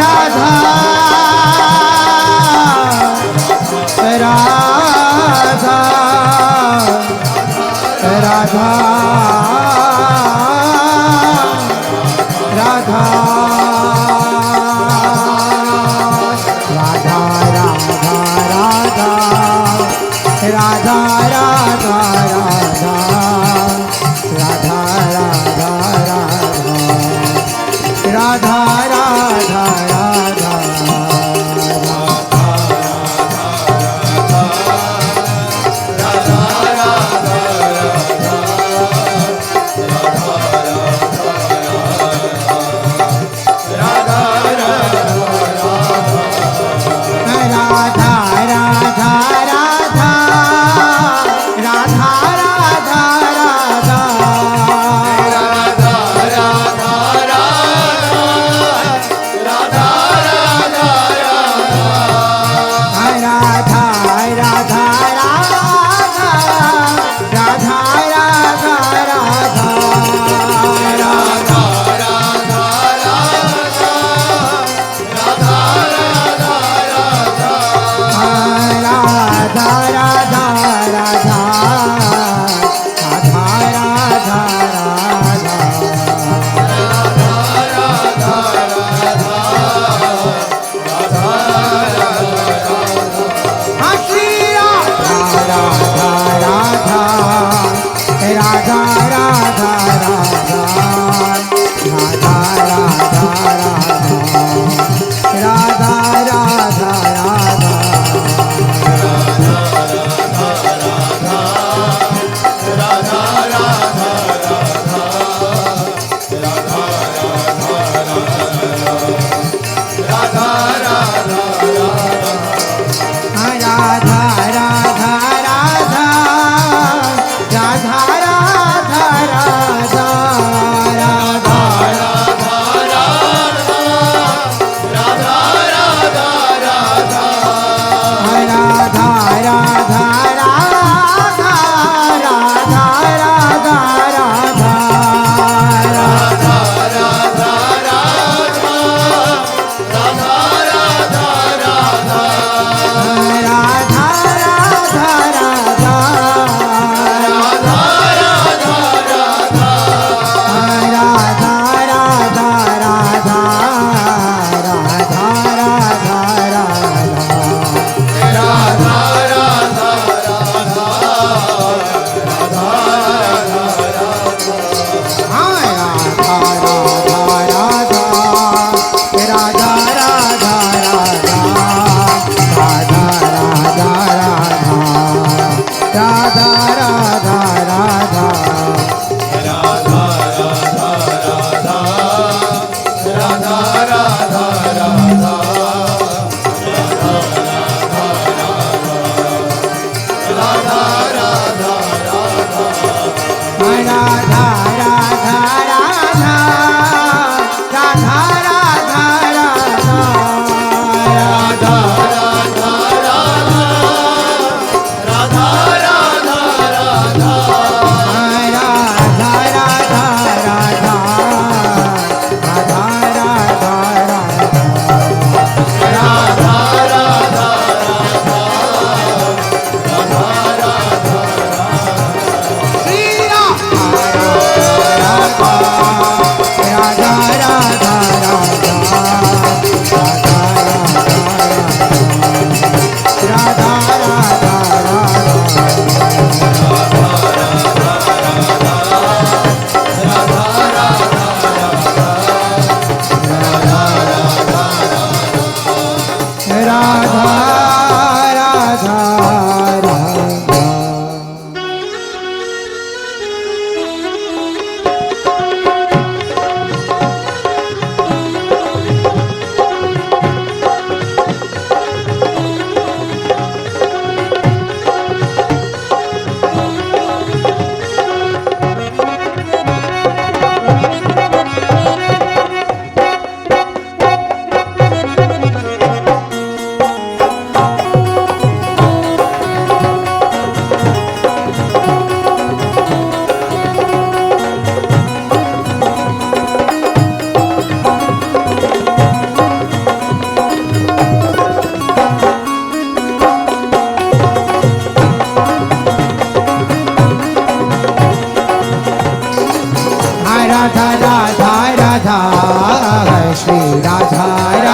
राधा राधा राधा राधा राधा राधा राधा राधा राधा राधा राधा राधा राधा राधा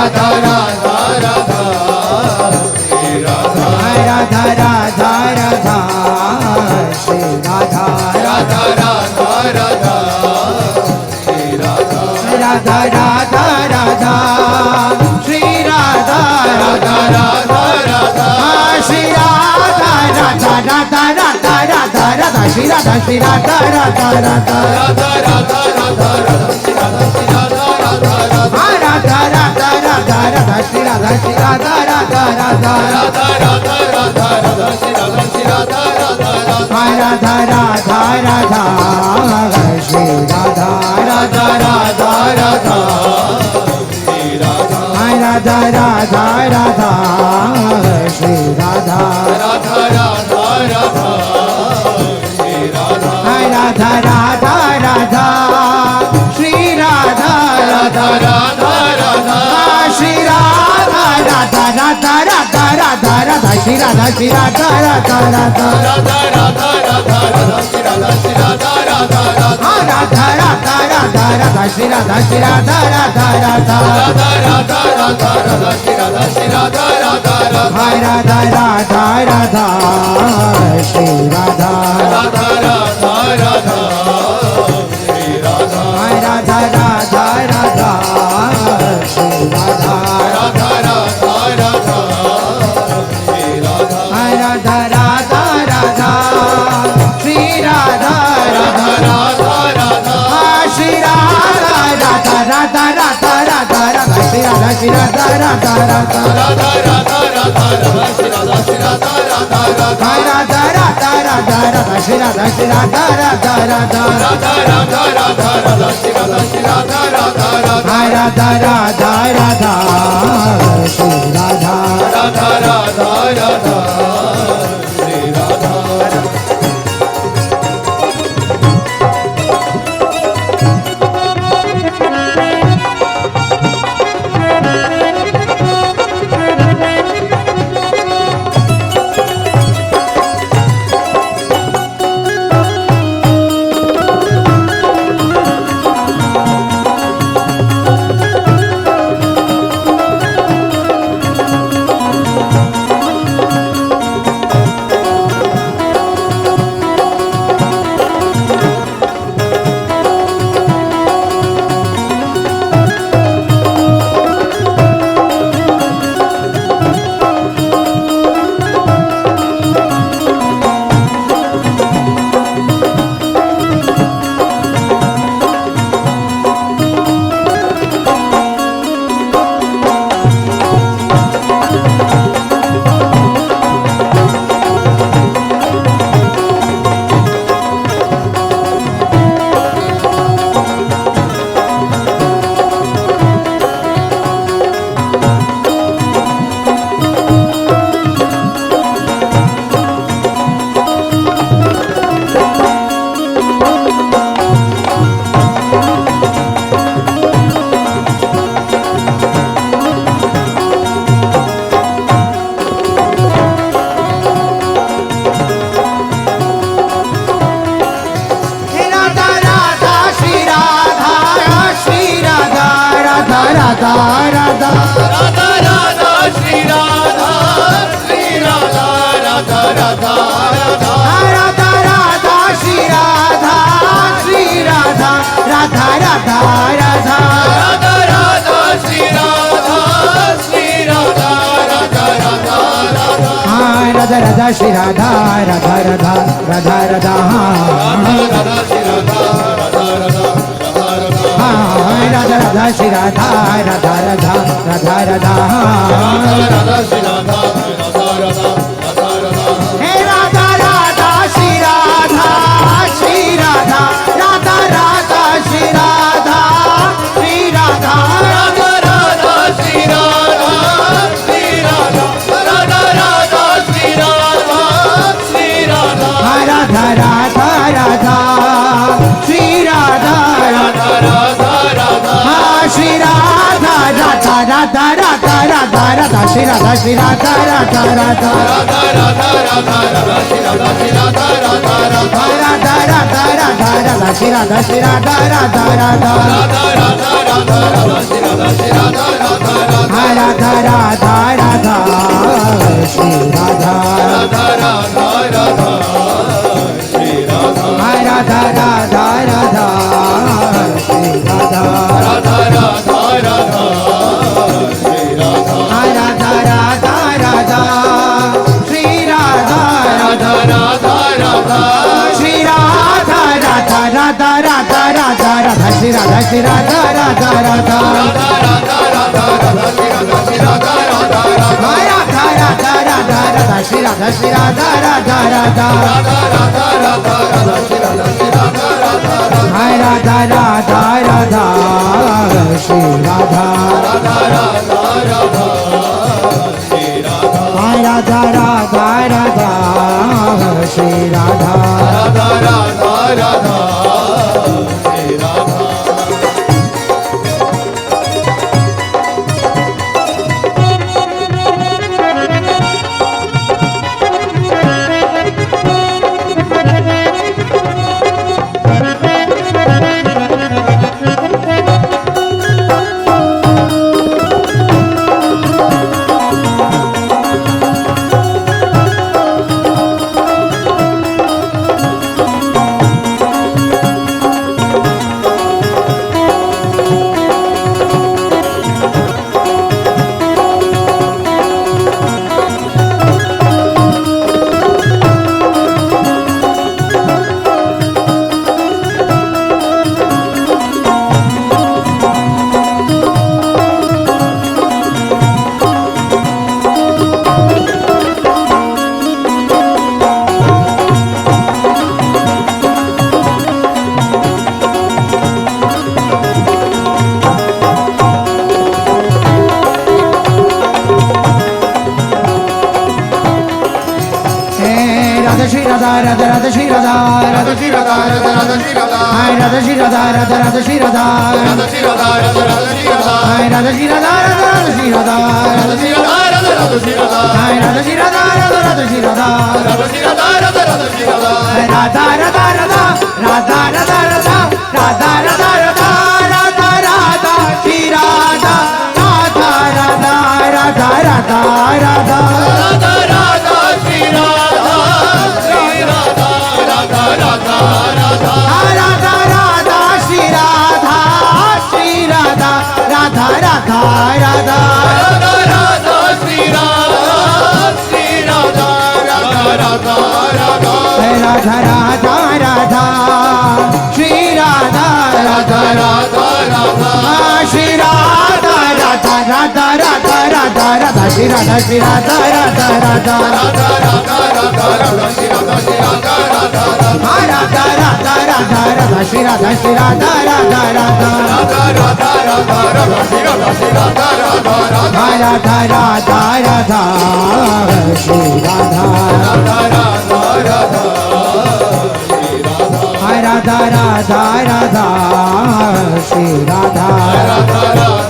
राधा राधा राधा श्री राधा राधा राधा राधा श्री राधा राधा राधा राधा श्री राधा राधा राधा राधा श्री राधा राधा राधा राधा श्री राधा राधा राधा राधा राधा राधा श्री राधा राधा राधा राधा राधा राधा राधा श्री राधा राधा राधा राधा राधा राधा राधा श्री राधा राधा राधा राधा राधा राधा राधा राधा श्री राधा राधा राधा राधा राधा राधा श्री राधा राधा राधा राधा श्री राधा राधा राधा राधा श्री राधा राधा राधा राधा श्री राधा राधा राधा राधा श्री राधा राधा राधा राधा श्री राधा राधा राधा राधा राधा राधा श्री राधा राधा राधा राधा राधा राधा राधा राधा श्री राधा राधा राधा राधा राधा राधा राधा श्री राधा राधा राधा राधा राधा राधा राधा राधा श्री राधा राधा राधा राधा राधा राधा श्री राधा राधा राधा राधा श्री राधा राधा राधा राधा श्री राधा राधा राधा राधा श्री राधा राधा राधा राधा श्री राधा राधा राधा राधा श्री राधा राधा राधा राधा राधा राधा श्री राधा राधा राधा राधा राधा राधा राधा श्री राधा राधा राधा राधा राधा राधा राधा श्री राधा राधा राधा राधा राधा राधा राधा राधा श्री राधा राधा राधा राधा राधा राधा श्री राधा राधा राधा राधा श्री राधा राधा राधा राधा राधा श्री राधा राधा राधा राधा राधा राधा श्री राधा राधा राधा राधा राधा राधा श्री राधा राधा राधा राधा हाँ राधा राधा श्री राधा राधा राधा राधा राधा राधा श्री राधा राधा राधा हाँ राधा राधा श्री राधा राधा राधा राधा राधा राधा श्री राधा राधा राधा राधा राधा हे राधा राधा श्री राधा राधा राधा श्री राधा श्री राधा राधा राधा श्री राधा राधा राधा श्री राधा श्री राधा राधा राधा राधा श्री राधा राधा राधा राधा हाँ श्री राधा राधा राधा राधा राधा राधा श्री राधा राधा राधा राधा राधा राधा राधा श्री राधा राधा राधा राधा राधा राधा राधा श्री राधा राधा राधा राधा राधा राधा राधा श्री राधा राधा राधा राधा राधा राधा श्री राधा राधा राधा राधा श्री राधा राधा राधा राधा श्री राधा राधा राधा राधा श्री राधा राधा राधा राधा श्री राधा राधा राधा राधा श्री राधा राधा राधा राधा राधा राधा श्री राधा राधा राधा राधा राधा राधा राधा श्री राधा श्री राधा राधा राधा राधा राधा राधा राधा श्री राधा राधा राधा राधा राधा राधा राधा राधा श्री राधा श्री राधा राधा राधा राधा राधा राधा श्री राधा राधा राधा राधा श्री राधा राधा राधा राधा श्री राधा राधा राधा राधा श्री राधा श्री राधा राधा राधा श्री राधा राधा श्री राधा राधा राधा श्री राधा राधा श्री राधा राधा राधा श्री राधा राधा श्री राधा राधा राधा श्री राधा राधा श्री राधा राधा राधा श्री राधा राधा श्री राधा राधा राधा श्री राधा राधा श्री राधा राधा राधा श्री राधा राधा श्री राधा राधा राधा श्री राधा राधा राधा राधा राधा राधा राधा राधा राधा राधा राधा राधा श्री राधा राधा राधा राधा राधा राधा राधा राधा श्री राधा श्री राधा राधा राधा राधा राधा राधा श्री राधा श्री राधा राधा राधा राधा राधा राधा श्री राधा श्री राधा राधा राधा राधा राधा राधा राधा श्री राधा राधा राधा राधा श्री राधा राधा राधा राधा राधा राधा श्री राधा राधा राधा राधा राधा राधा राधा श्री राधा श्री राधा राधा राधा राधा राधा राधा राधा श्री राधा राधा राधा राधा राधा राधा राधा राधा श्री राधा श्री राधा राधा राधा राधा राधा राधा श्री राधा राधा राधा राधा श्री राधा राधा राधा राधा श्री राधा राधा राधा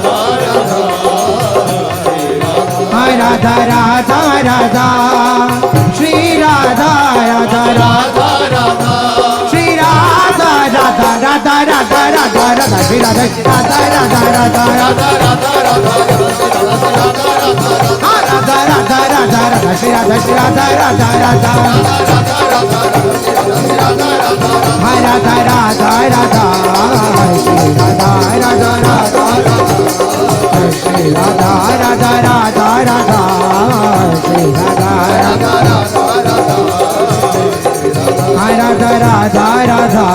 राधा राधा राधा राधा श्री राधा राधा राधा राधा श्री राधा राधा राधा राधा राधा राधा श्री राधा राधा राधा राधा राधा राधा राधा राधा राधा राधा राधा श्री राधा राधा राधा राधा राधा राधा राधा श्री राधा राधा राधा श्री राधा राधा राधा राधा श्री राधा राधा राधा राधा राधा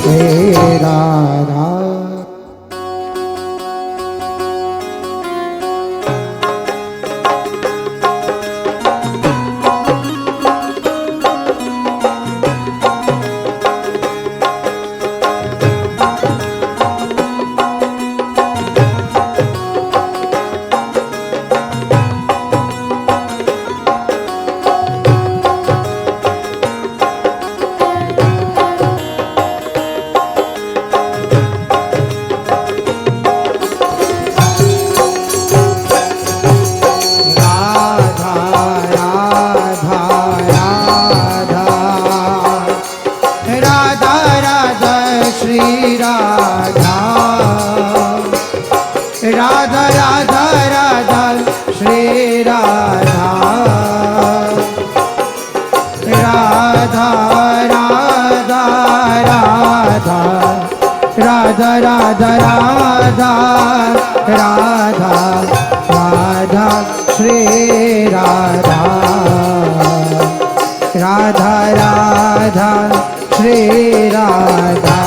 श्री राधा राधा राधा राधा राधा श्री राधा राधा राधा श्री राधा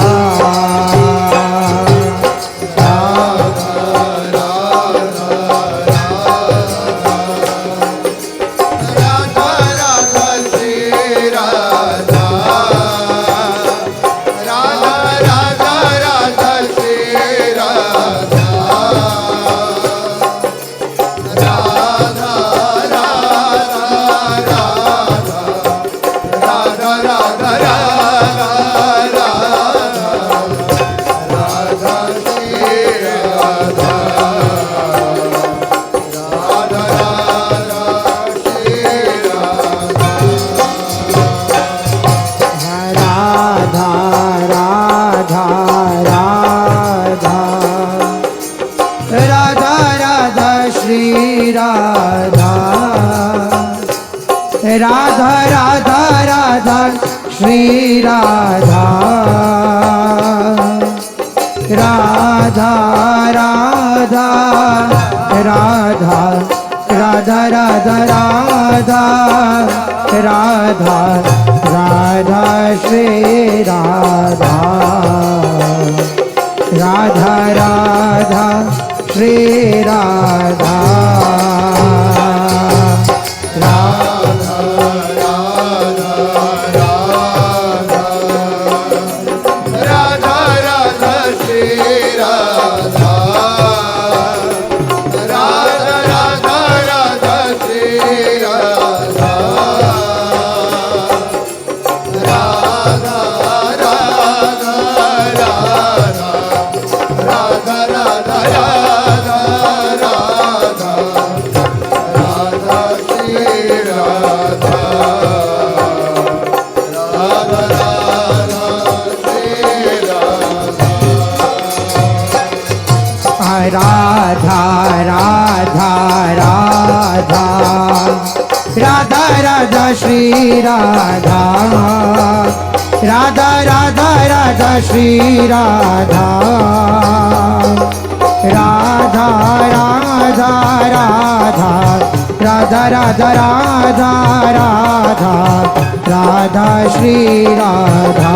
राधा राधा राधा श्री राधा राधा राधा राधा राधा राधा राधा राधा राधा श्री राधा राधा राधा श्री राधा राधा राधा राधा राधा राधा श्री राधा राधा राधा राधा श्री राधा राधा राधा राधा राधा राधा राधा राधा राधा श्री राधा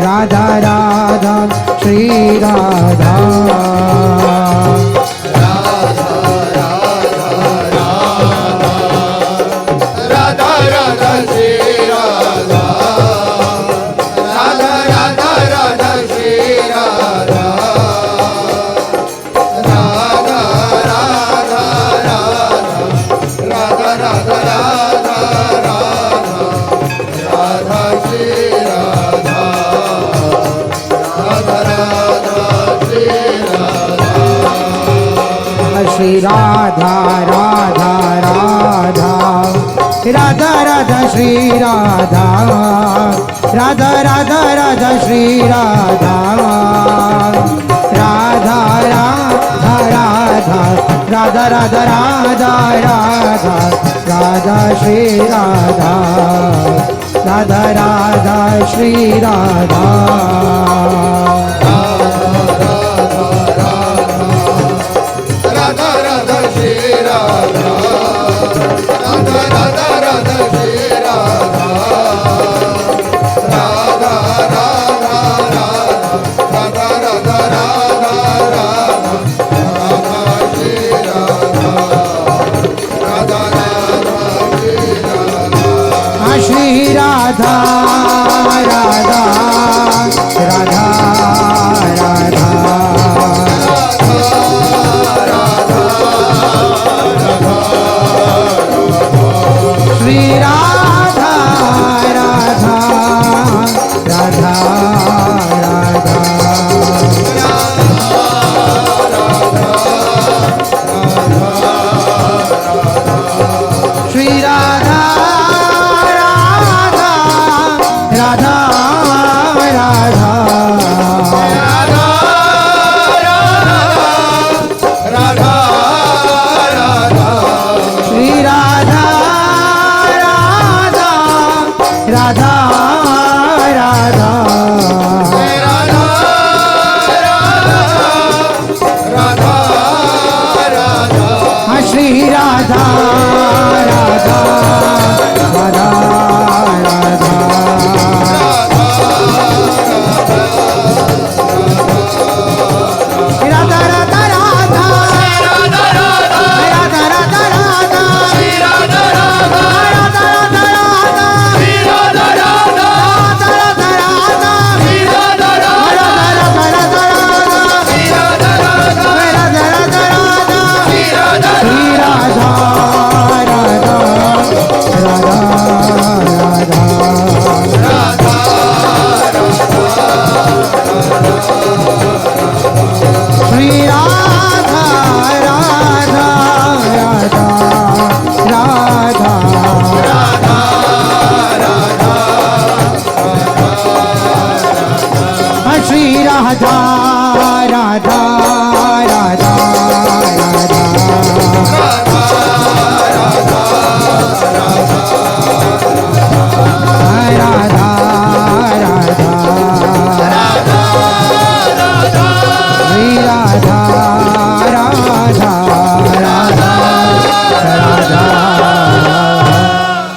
राधा राधा श्री राधा श्री राधा राधा राधा राधा राधा श्री राधा राधा राधा राधा श्री राधा राधा राधा राधा राधा राधा राधा राधा राधा श्री राधा राधा राधा श्री राधा श्री राधा